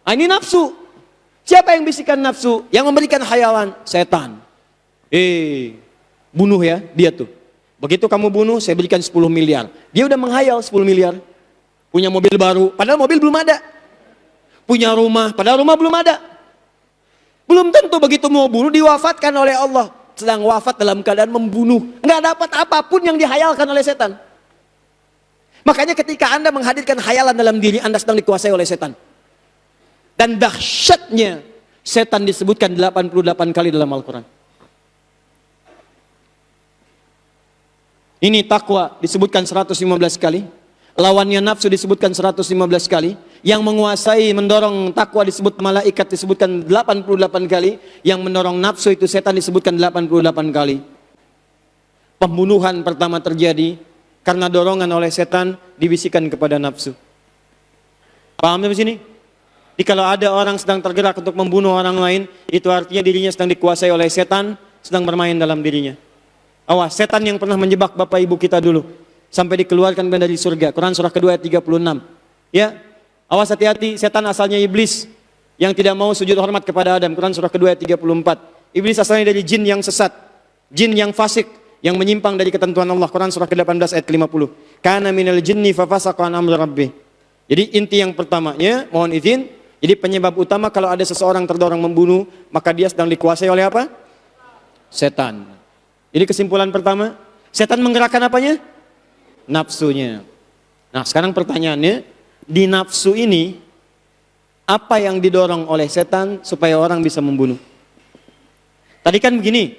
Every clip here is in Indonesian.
Ini nafsu. Siapa yang bisikan nafsu? Yang memberikan khayalan? Setan. Bunuh ya, dia tuh. Begitu kamu bunuh, saya berikan 10 miliar. Dia udah menghayal 10 miliar. Punya mobil baru, padahal mobil belum ada. Punya rumah, padahal rumah belum ada. Belum tentu begitu mau bunuh, diwafatkan oleh Allah. Sedang wafat dalam keadaan membunuh. Nggak dapat apapun yang dihayalkan oleh setan. Makanya ketika Anda menghadirkan khayalan dalam diri, Anda sedang dikuasai oleh setan. Dan dahsyatnya, setan disebutkan 88 kali dalam Al-Quran. Ini takwa disebutkan 115 kali. Lawannya nafsu disebutkan 115 kali. Yang menguasai, mendorong takwa disebut malaikat disebutkan 88 kali. Yang mendorong nafsu itu setan disebutkan 88 kali. Pembunuhan pertama terjadi karena dorongan oleh setan dibisikkan kepada nafsu. Paham sampai sini? Jadi kalau ada orang sedang tergerak untuk membunuh orang lain, itu artinya dirinya sedang dikuasai oleh setan, sedang bermain dalam dirinya. Awas, setan yang pernah menjebak bapak ibu kita dulu sampai dikeluarkan dari surga. Quran surah kedua ayat 36. Ya, awas hati-hati, setan asalnya iblis yang tidak mau sujud hormat kepada Adam. Quran surah kedua ayat 34. Iblis asalnya dari jin yang sesat, jin yang fasik, yang menyimpang dari ketentuan Allah. Quran surah ke-18 ayat 50. Kana minal jinni fafasaqa an amri rabbih. Jadi inti yang pertamanya, mohon izin, jadi penyebab utama kalau ada seseorang terdorong membunuh, maka dia sedang dikuasai oleh apa? Setan. Jadi kesimpulan pertama, setan menggerakkan apanya? Nafsunya. Nah sekarang pertanyaannya, di nafsu ini, apa yang didorong oleh setan supaya orang bisa membunuh? Tadi kan begini,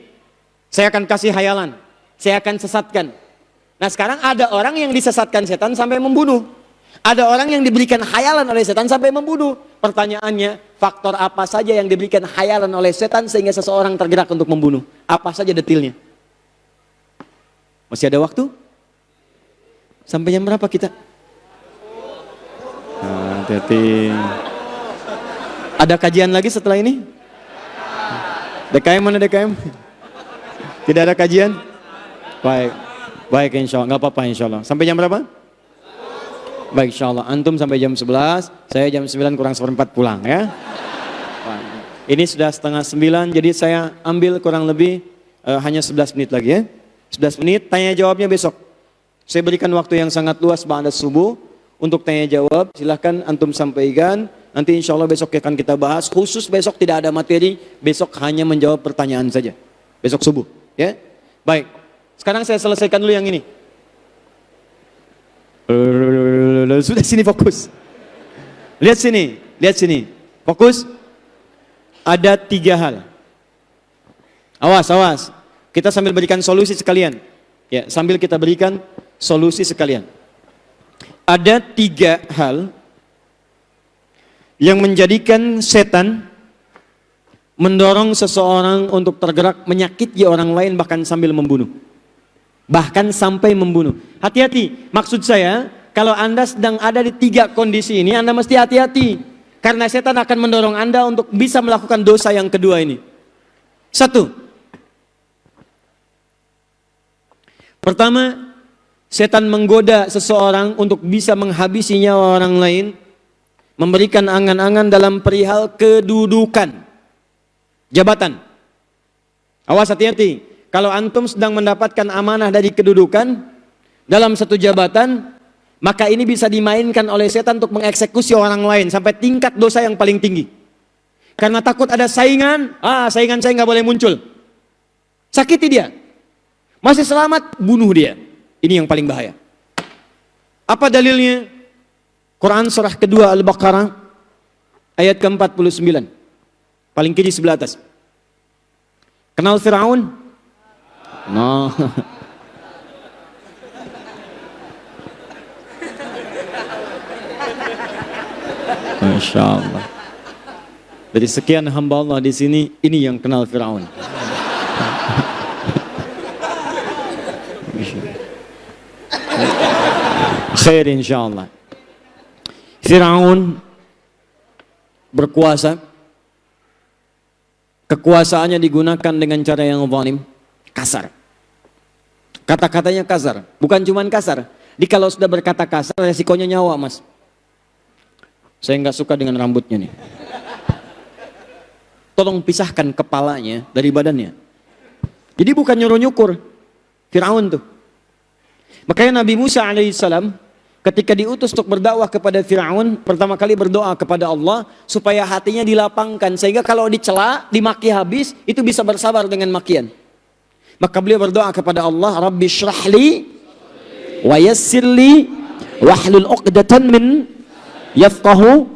saya akan kasih hayalan, saya akan sesatkan. Nah sekarang ada orang yang disesatkan setan sampai membunuh. Ada orang yang diberikan hayalan oleh setan sampai membunuh. Pertanyaannya, faktor apa saja yang diberikan hayalan oleh setan sehingga seseorang tergerak untuk membunuh? Apa saja detailnya? Masih ada waktu? Sampai jam berapa kita? Hati-hati. Ada kajian lagi setelah ini? DKM mana DKM? Tidak ada kajian? Baik. Baik insya Allah. Gak apa-apa insya Allah. Sampai jam berapa? Baik insya Allah. Antum sampai jam 11. Saya jam 9 kurang seperempat pulang ya. Ini sudah setengah 9. Jadi saya ambil kurang lebih hanya 11 menit lagi ya. 11 menit. Tanya jawabnya besok. Saya berikan waktu yang sangat luas ba'da subuh untuk tanya jawab. Silahkan antum sampaikan. Nanti insya Allah besok akan kita bahas. Khusus besok tidak ada materi. Besok hanya menjawab pertanyaan saja. Besok subuh. Ya. Baik. Sekarang saya selesaikan dulu yang ini. Sudah sini fokus. Lihat sini. Lihat sini. Fokus. Ada 3 hal. Awas, awas. Kita sambil berikan solusi sekalian. Ya, sambil kita berikan solusi sekalian. Ada 3 hal yang menjadikan setan mendorong seseorang untuk tergerak menyakiti orang lain bahkan sambil membunuh. Bahkan sampai membunuh. Hati-hati, maksud saya kalau Anda sedang ada di 3 kondisi ini, Anda mesti hati-hati. Karena setan akan mendorong Anda untuk bisa melakukan dosa yang kedua ini. 1. Pertama, setan menggoda seseorang untuk bisa menghabisi nyawa orang lain, memberikan angan-angan dalam perihal kedudukan, jabatan. Awas hati-hati, kalau antum sedang mendapatkan amanah dari kedudukan dalam satu jabatan, maka ini bisa dimainkan oleh setan untuk mengeksekusi orang lain sampai tingkat dosa yang paling tinggi. Karena takut ada saingan, saingan saya nggak boleh muncul. Sakiti dia. Masih selamat, bunuh dia. Ini yang paling bahaya. Apa dalilnya? Quran surah kedua Al-Baqarah ayat ke-49. Paling kiri sebelah atas. Kenal Fir'aun? No. Masya Allah. Dari sekian hamba Allah di sini, ini yang kenal Fir'aun. Khair insyaallah. Fir'aun berkuasa. Kekuasaannya digunakan dengan cara yang zalim, kasar. Kata-katanya kasar, bukan cuma kasar. Jadi kalau sudah berkata kasar, resikonya nyawa, Mas. Saya nggak suka dengan rambutnya nih. Tolong pisahkan kepalanya dari badannya. Jadi bukan nyuruh nyukur. Firaun tuh. Makanya Nabi Musa alaihissalam ketika diutus untuk berdakwah kepada Firaun, pertama kali berdoa kepada Allah supaya hatinya dilapangkan sehingga kalau dicela, dimaki habis, itu bisa bersabar dengan makian. Maka beliau berdoa kepada Allah, Rabbi syrahli wa yassirli wahlul 'uqdatan min yafqahu.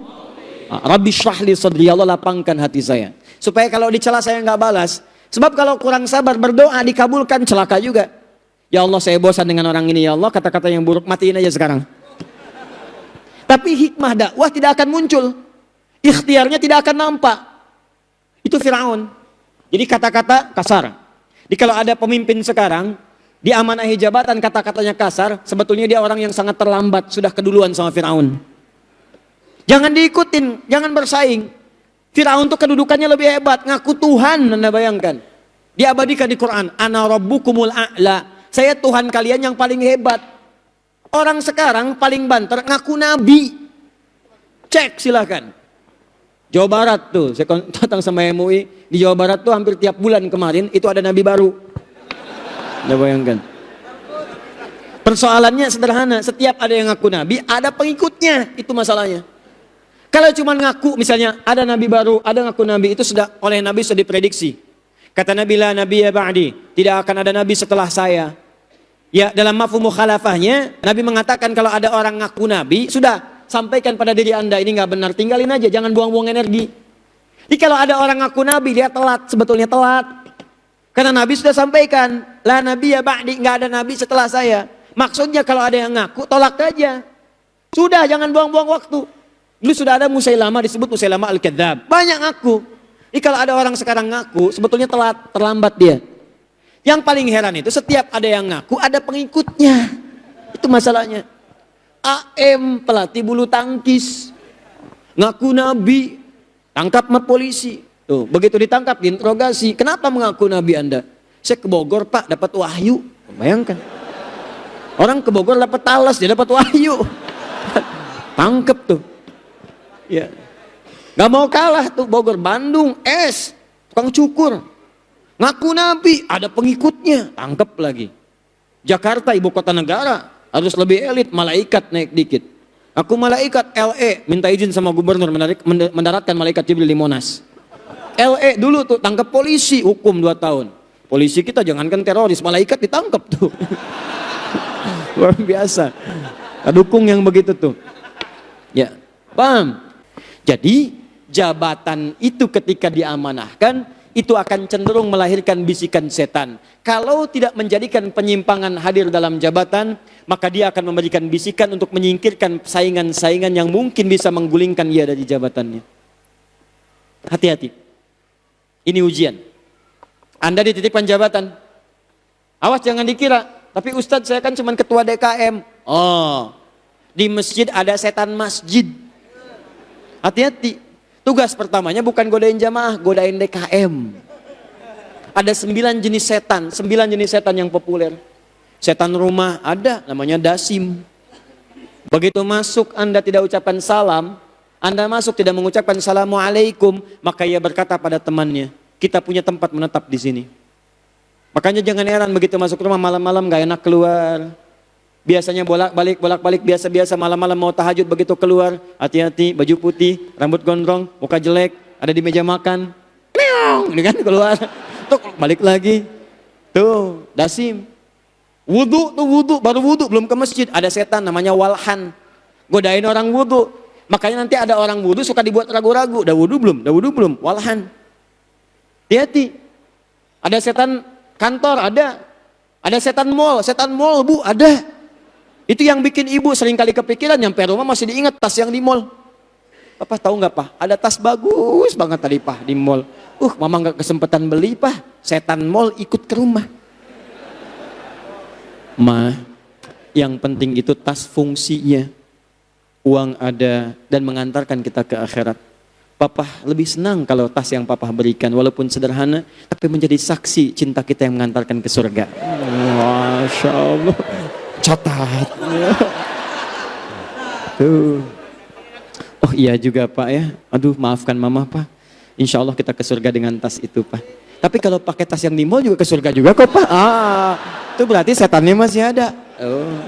Rabbi syrahli sadri, Allah lapangkan hati saya supaya kalau dicela saya nggak balas. Sebab kalau kurang sabar berdoa dikabulkan, celaka juga. Ya Allah, saya bosan dengan orang ini ya Allah, kata-kata yang buruk matiin aja sekarang. Tapi hikmah dakwah tidak akan muncul, ikhtiarnya tidak akan nampak. Itu Firaun. Jadi kata-kata kasar. Jadi kalau ada pemimpin sekarang diamanahi jabatan kata-katanya kasar, sebetulnya dia orang yang sangat terlambat, sudah keduluan sama Firaun. Jangan diikutin, jangan bersaing. Firaun tuh kedudukannya lebih hebat, ngaku Tuhan. Anda bayangkan, diabadikan di Quran, ana rabbukumul a'la, saya Tuhan kalian yang paling hebat. Orang sekarang paling banter ngaku nabi. Cek silahkan. Jawa Barat tuh, saya datang sama MUI, di Jawa Barat tuh hampir tiap bulan kemarin itu ada nabi baru. Anda bayangkan. Persoalannya sederhana, setiap ada yang ngaku nabi, ada pengikutnya, itu masalahnya. Kalau cuma ngaku, misalnya ada nabi baru, ada ngaku nabi, itu sudah oleh Nabi sudah diprediksi. Kata Nabi, la nabiyya ba'di, tidak akan ada nabi setelah saya. Ya, dalam mafhum mukhalafahnya, Nabi mengatakan kalau ada orang ngaku nabi, sudah sampaikan pada diri Anda, ini nggak benar, tinggalin aja, jangan buang-buang energi. Jadi kalau ada orang ngaku nabi, dia telat, sebetulnya telat. Karena Nabi sudah sampaikan, la nabiyya ba'di, nggak ada nabi setelah saya. Maksudnya kalau ada yang ngaku, tolak aja. Sudah, jangan buang-buang waktu. Dulu sudah ada Musailama, disebut Musailama al-Kadzdzab. Banyak ngaku. Jadi kalau ada orang sekarang ngaku, sebetulnya telat, terlambat dia. Yang paling heran itu setiap ada yang ngaku, ada pengikutnya. Itu masalahnya. AM, pelatih bulu tangkis, ngaku nabi, tangkap sama polisi. Tuh, begitu ditangkap, diinterogasi. Kenapa mengaku nabi Anda? Saya ke Bogor Pak, dapat wahyu. Bayangkan. Orang ke Bogor dapat talas, dia dapat wahyu. Tangkep tuh. Ya, nggak mau kalah tuh Bogor, Bandung, tukang cukur, ngaku nabi, ada pengikutnya, tangkep lagi. Jakarta ibu kota negara, harus lebih elit, malaikat naik dikit. Aku malaikat LE, minta izin sama gubernur mendaratkan malaikat Jibril di Monas. LE dulu tuh tangkap polisi, hukum 2 tahun. Polisi kita jangankan teroris, malaikat ditangkap tuh. Luar biasa. Dukung yang begitu tuh. Ya, paham? Jadi jabatan itu ketika diamanahkan itu akan cenderung melahirkan bisikan setan. Kalau tidak menjadikan penyimpangan hadir dalam jabatan, maka dia akan memberikan bisikan untuk menyingkirkan saingan-saingan yang mungkin bisa menggulingkan ia dari jabatannya. Hati-hati. Ini ujian. Anda dititipkan jabatan. Awas jangan dikira, tapi Ustadz saya kan cuma ketua DKM. Oh, di masjid ada setan masjid. Hati-hati, tugas pertamanya bukan godain jamaah, godain DKM. Ada 9 jenis setan, 9 jenis setan yang populer. Setan rumah ada, namanya dasim. Begitu masuk Anda tidak ucapkan salam, Anda masuk tidak mengucapkan assalamualaikum, maka ia berkata pada temannya, kita punya tempat menetap di sini. Makanya jangan heran begitu masuk rumah malam-malam gak enak keluar. Biasanya bolak-balik biasa-biasa, malam-malam mau tahajud begitu keluar, hati-hati, baju putih, rambut gondrong, muka jelek, ada di meja makan, ini kan keluar, tuh balik lagi, tuh dasim, wudhu, baru wudhu belum ke masjid, ada setan namanya walhan, godain orang wudhu, makanya nanti ada orang wudhu suka dibuat ragu-ragu, udah wudhu belum, walhan, hati-hati, ada setan kantor, ada setan mall bu, ada. Itu yang bikin ibu sering kali kepikiran, nyampe rumah masih diingat tas yang di mall. Papa tahu nggak Pak? Ada tas bagus banget tadi Pak di mall. Mama nggak kesempatan beli Pak. Setan mall ikut ke rumah. Ma, yang penting itu tas fungsinya. Uang ada dan mengantarkan kita ke akhirat. Papa lebih senang kalau tas yang Papa berikan walaupun sederhana, tapi menjadi saksi cinta kita yang mengantarkan ke surga. Masya Allah. Catat. Tuh. Oh iya juga Pak ya. Aduh maafkan mama Pak. Insya Allah kita ke surga dengan tas itu Pak. Tapi kalau pakai tas yang di mall juga ke surga juga kok Pak. Itu berarti setannya masih ada. Oh.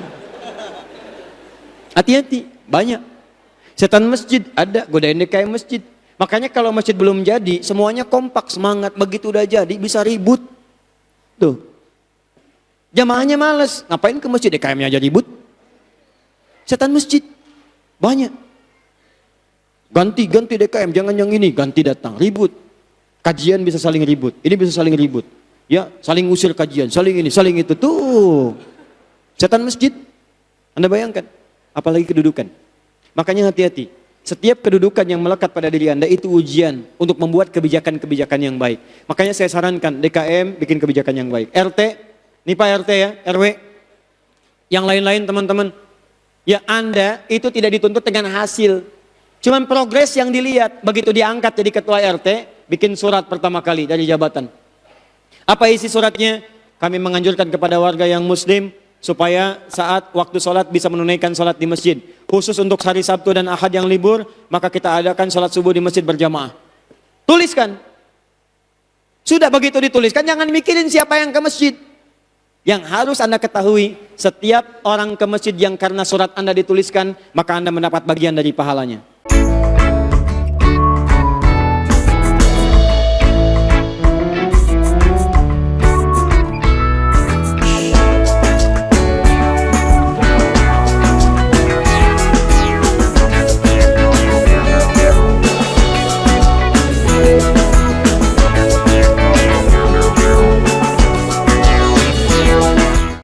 Hati-hati, banyak. Setan masjid ada, godain DKM masjid. Makanya kalau masjid belum jadi, semuanya kompak, semangat. Begitu udah jadi, bisa ribut. Tuh. Jamaahnya males, ngapain ke masjid, DKM-nya aja ribut. Setan masjid, banyak. Ganti DKM, jangan yang ini, ganti datang, ribut. Kajian bisa saling ribut, ini bisa saling ribut. Ya, saling usir kajian, saling ini, saling itu. Tuh, setan masjid. Anda bayangkan, apalagi kedudukan. Makanya hati-hati. Setiap kedudukan yang melekat pada diri Anda itu ujian untuk membuat kebijakan-kebijakan yang baik. Makanya saya sarankan DKM bikin kebijakan yang baik. RT, nih Pak RT ya, RW. Yang lain-lain teman-teman. Ya Anda itu tidak dituntut dengan hasil. Cuman progres yang dilihat. Begitu diangkat jadi ketua RT, bikin surat pertama kali dari jabatan. Apa isi suratnya? Kami menganjurkan kepada warga yang muslim supaya saat waktu sholat bisa menunaikan sholat di masjid. Khusus untuk hari Sabtu dan Ahad yang libur, maka kita adakan sholat subuh di masjid berjamaah. Tuliskan. Sudah begitu dituliskan, jangan mikirin siapa yang ke masjid. Yang harus Anda ketahui, setiap orang ke masjid yang karena surat Anda dituliskan, maka Anda mendapat bagian dari pahalanya.